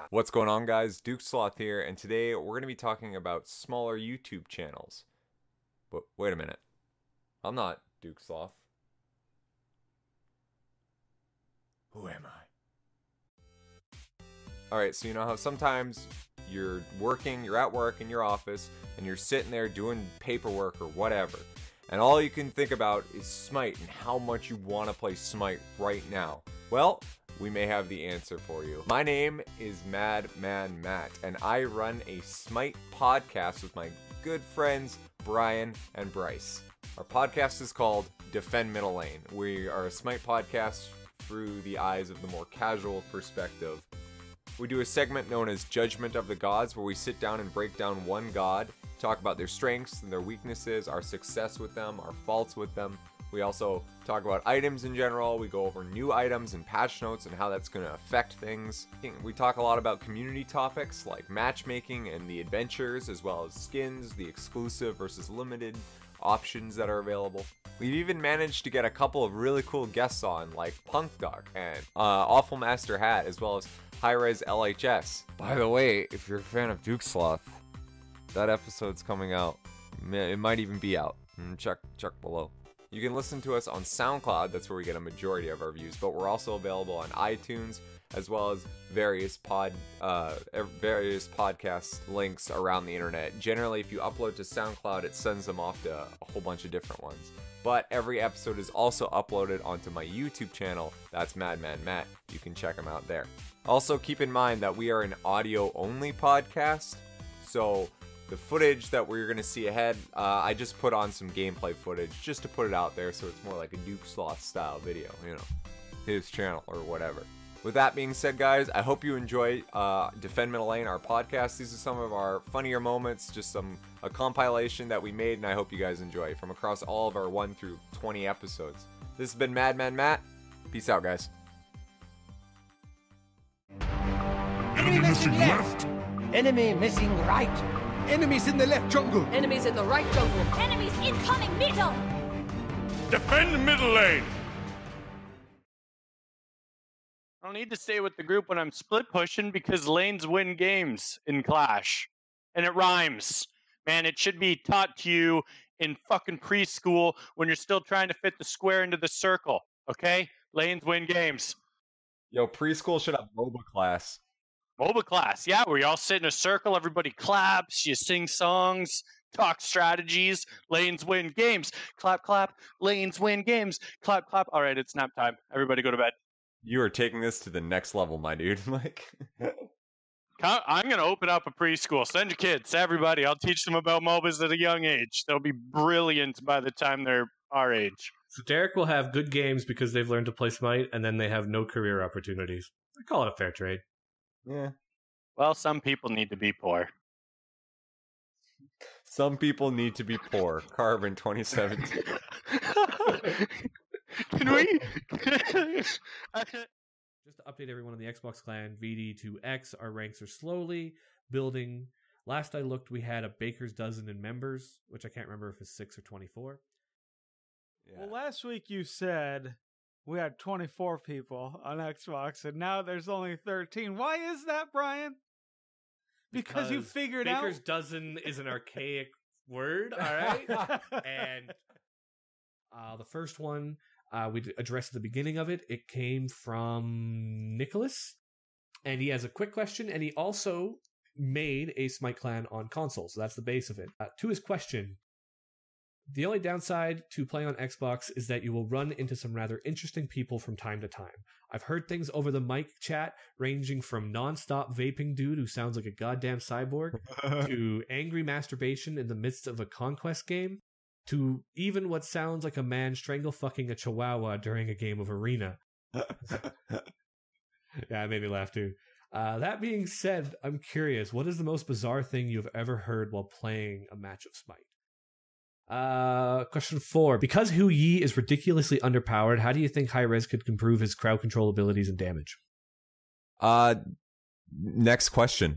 What's going on, guys? DukeSloth here, and today we're going to be talking about smaller YouTube channels. But wait a minute. I'm not DukeSloth. Who am I? Alright, so you know how sometimes you're at work in your office, and you're sitting there doing paperwork or whatever, and all you can think about is Smite and how much you want to play Smite right now. Well, we may have the answer for you. My name is Madman Matt, and I run a Smite podcast with my good friends Brian and Bryce. Our podcast is called Defend Middle Lane. We are a Smite podcast through the eyes of the more casual perspective. We do a segment known as Judgment of the Gods, where we sit down and break down one god, talk about their strengths and their weaknesses, our success with them, our faults with them. We also talk about items in general. We go over new items and patch notes and how that's going to affect things. We talk a lot about community topics like matchmaking and the adventures, as well as skins, the exclusive versus limited options that are available. We've even managed to get a couple of really cool guests on, like Punk Dog and Awful Master Hat, as well as High-Res LHS. By the way, if you're a fan of DukeSloth, that episode's coming out. It might even be out. Check below. You can listen to us on Soundcloud, that's where we get a majority of our views, but we're also available on iTunes, as well as various podcast links around the internet. Generally, if you upload to SoundCloud, it sends them off to a whole bunch of different ones. But every episode is also uploaded onto my YouTube channel, that's Madman Matt. You can check them out there. Also, keep in mind that we are an audio-only podcast, so the footage that we're going to see ahead, I just put on some gameplay footage just to put it out there so it's more like a DukeSloth style video, you know, his channel or whatever. With that being said, guys, I hope you enjoy Defend Middle Lane, our podcast. These are some of our funnier moments, just a compilation that we made, and I hope you guys enjoy from across all of our 1 through 20 episodes. This has been Madman Matt. Peace out, guys. Enemy missing left! Enemy missing right! Enemies in the left jungle! Enemies in the right jungle! Enemies incoming middle! Defend middle lane! I don't need to stay with the group when I'm split pushing because lanes win games in Clash. And it rhymes. Man, it should be taught to you in fucking preschool when you're still trying to fit the square into the circle. Okay? Lanes win games. Yo, preschool should have MOBA class. MOBA class, yeah, where you all sit in a circle, everybody claps, you sing songs, talk strategies, lanes win games. Clap, clap, lanes win games. Clap, clap. All right, it's nap time. Everybody go to bed. You are taking this to the next level, my dude. Like, I'm going to open up a preschool. Send your kids, everybody. I'll teach them about MOBAs at a young age. They'll be brilliant by the time they're our age. So Derek will have good games because they've learned to play Smite, and then they have no career opportunities. I call it a fair trade. yeah. Well, some people need to be poor. Some people need to be poor. Carbon 2017. Can we? Just to update everyone on the Xbox clan, VD2 our ranks are slowly building. Last I looked, we had a baker's dozen in members, which I can't remember if it's 6 or 24. Yeah. Well, last week you said we had 24 people on Xbox, and now there's only 13. Why is that, Brian? Because you figured out... Baker's dozen is an archaic word, all right? And the first one we addressed at the beginning of it. It came from Nicholas, and he has a quick question, and he also made a Smite clan on console, so that's the base of it. To his question, the only downside to playing on Xbox is that you will run into some rather interesting people from time to time. I've heard things over the mic chat ranging from non-stop vaping dude who sounds like a goddamn cyborg to angry masturbation in the midst of a conquest game to even what sounds like a man strangle fucking a chihuahua during a game of Arena. Yeah, it made me laugh too. That being said, I'm curious, what is the most bizarre thing you've ever heard while playing a match of Smite? Question 4. Because Hu Yi is ridiculously underpowered, how do you think High-Res could improve his crowd control abilities and damage? Next question.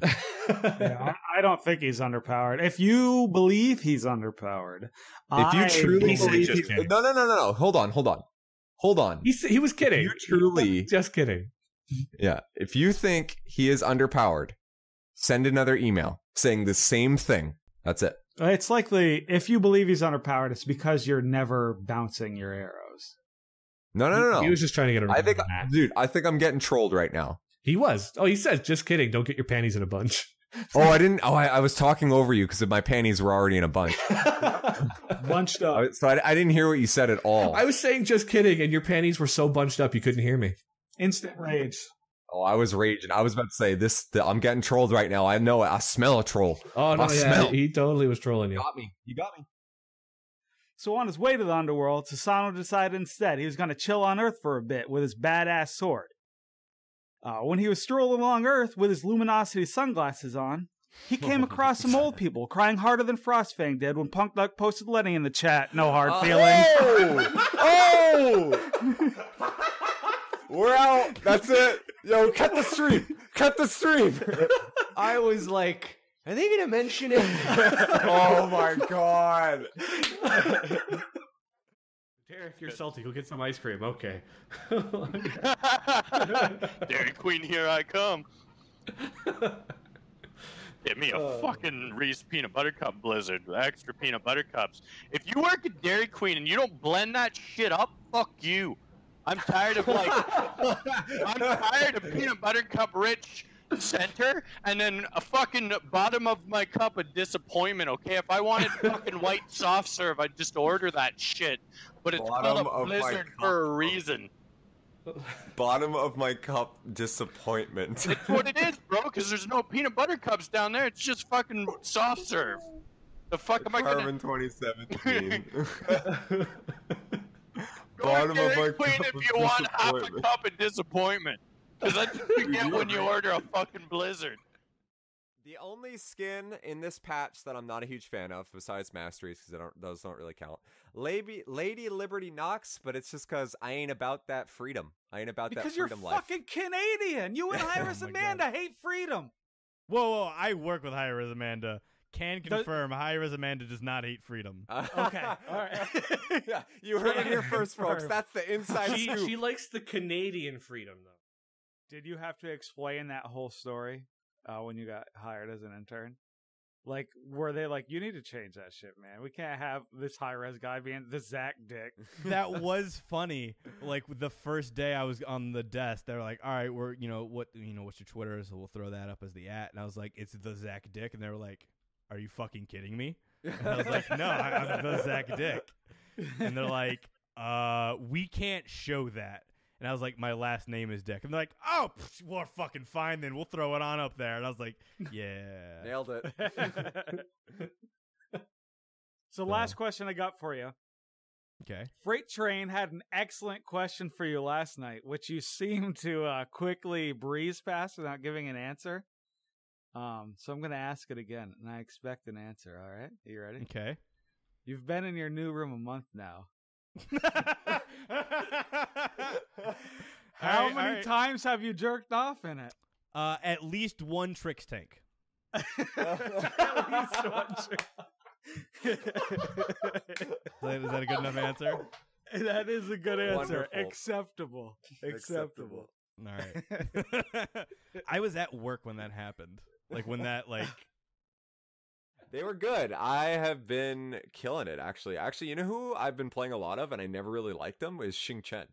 Yeah, I don't think he's underpowered. If you believe he's underpowered, if you truly believe he's... No. Hold on. He was kidding. You truly... Just kidding. Yeah. If you think he is underpowered, send another email saying the same thing. That's it. It's likely if you believe he's underpowered, it's because you're never bouncing your arrows. No. He was just trying to get I think I'm getting trolled right now. He was. Oh, he said, just kidding. Don't get your panties in a bunch. I was talking over you because my panties were already in a bunch. Bunched up. So I didn't hear what you said at all. I was saying just kidding, and your panties were so bunched up you couldn't hear me. Instant rage. Oh, I was raging. I was about to say I'm getting trolled right now. I know it. I smell a troll. Oh, no, he totally was trolling you. You got me. So on his way to the underworld, Sasano decided instead he was going to chill on Earth for a bit with his badass sword. When he was strolling along Earth with his luminosity sunglasses on, he came across some old people crying harder than Frostfang did when Punk Duck posted Lenny in the chat. No hard feelings. Oh! We're out. That's it. Yo, cut the stream. Cut the stream. I was like, are they gonna mention it? Oh my god. Derek, you're salty. Go get some ice cream. Okay. Dairy Queen, here I come. Get me a fucking Reese peanut butter cup blizzard with extra peanut butter cups. If you work at Dairy Queen and you don't blend that shit up, fuck you. I'm tired of peanut butter cup rich center and then a fucking bottom of my cup of disappointment, okay? If I wanted fucking white soft serve, I'd just order that shit. But it's called a blizzard for a reason. Bottom of my cup disappointment. It's what it is, bro, because there's no peanut butter cups down there. It's just fucking soft serve. The fuck am I gonna... Carbon 2017. Bottom of my cup if you want half a cup of disappointment. Because that's what you get when you order a fucking blizzard. The only skin in this patch that I'm not a huge fan of, besides Masteries, because those don't really count, Lady Liberty Knox, but it's just because I ain't about that freedom. I ain't about that freedom life. Because you're fucking Canadian. You and Iris Amanda hate freedom. Whoa, I work with Iris Amanda. Can confirm, Iris Amanda does not hate freedom. Okay, all right. Yeah, you heard it here first, folks. That's the inside scoop. She likes the Canadian freedom, though. Did you have to explain that whole story when you got hired as an intern? Like, were they like, you need to change that shit, man. We can't have this high-res guy being the Zach Dick. That was funny. Like, the first day I was on the desk, they were like, all right, what's your Twitter? So we'll throw that up as the @ And I was like, it's the Zach Dick. And they were like, are you fucking kidding me? And I was like, no, I'm the Zach Dick. And they're like, we can't show that. And I was like, my last name is Dick. And they're like, oh, we're fucking fine then. We'll throw it on up there. And I was like, yeah. Nailed it. So last question I got for you. Okay. Freight Train had an excellent question for you last night, which you seemed to quickly breeze past without giving an answer. So I'm going to ask it again, and I expect an answer, all right? Are you ready? Okay. You've been in your new room a month now. How many times have you jerked off in it? At least one Trix tank. At least one trick. Is that a good enough answer? That is a good answer. Wonderful. Acceptable. All right. I was at work when that happened. Like when that They were good. I have been killing it, actually. Actually, you know who I've been playing a lot of, and I never really liked him, is Xing Chen.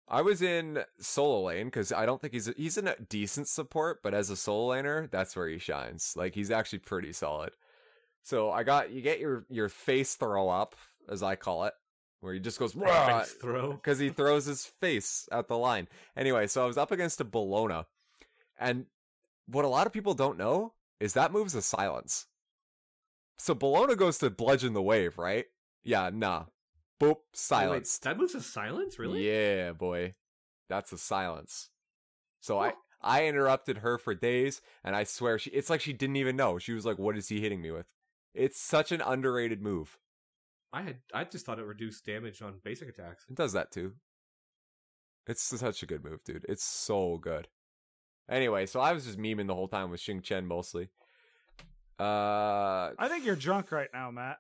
I was in solo lane, because I don't think he's in a decent support, but as a solo laner, that's where he shines. Like, he's actually pretty solid. So you get your face throw up, as I call it, where he just goes, face throw, because he throws his face at the line. Anyway, so I was up against a Bologna, and what a lot of people don't know is that move's a silence. So Bologna goes to bludgeon the wave, right? Yeah, nah. Boop, silence. Wait, that moves a silence, really? Yeah, boy. That's a silence. So I interrupted her for days, and I swear it's like she didn't even know. She was like, what is he hitting me with? It's such an underrated move. I just thought it reduced damage on basic attacks. It does that too. It's such a good move, dude. It's so good. Anyway, so I was just memeing the whole time with Xing Chen mostly. I think you're drunk right now, Matt.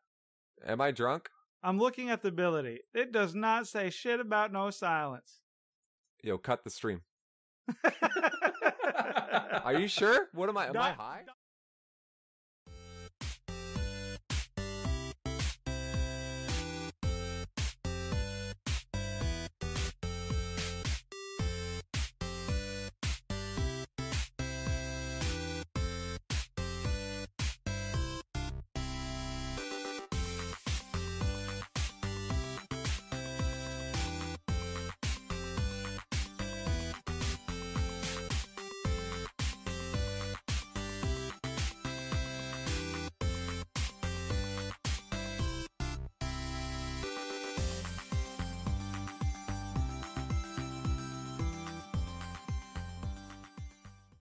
Am I drunk? I'm looking at the ability. It does not say shit about no silence. Yo, cut the stream. Are you sure? What am I? Am I Not- high?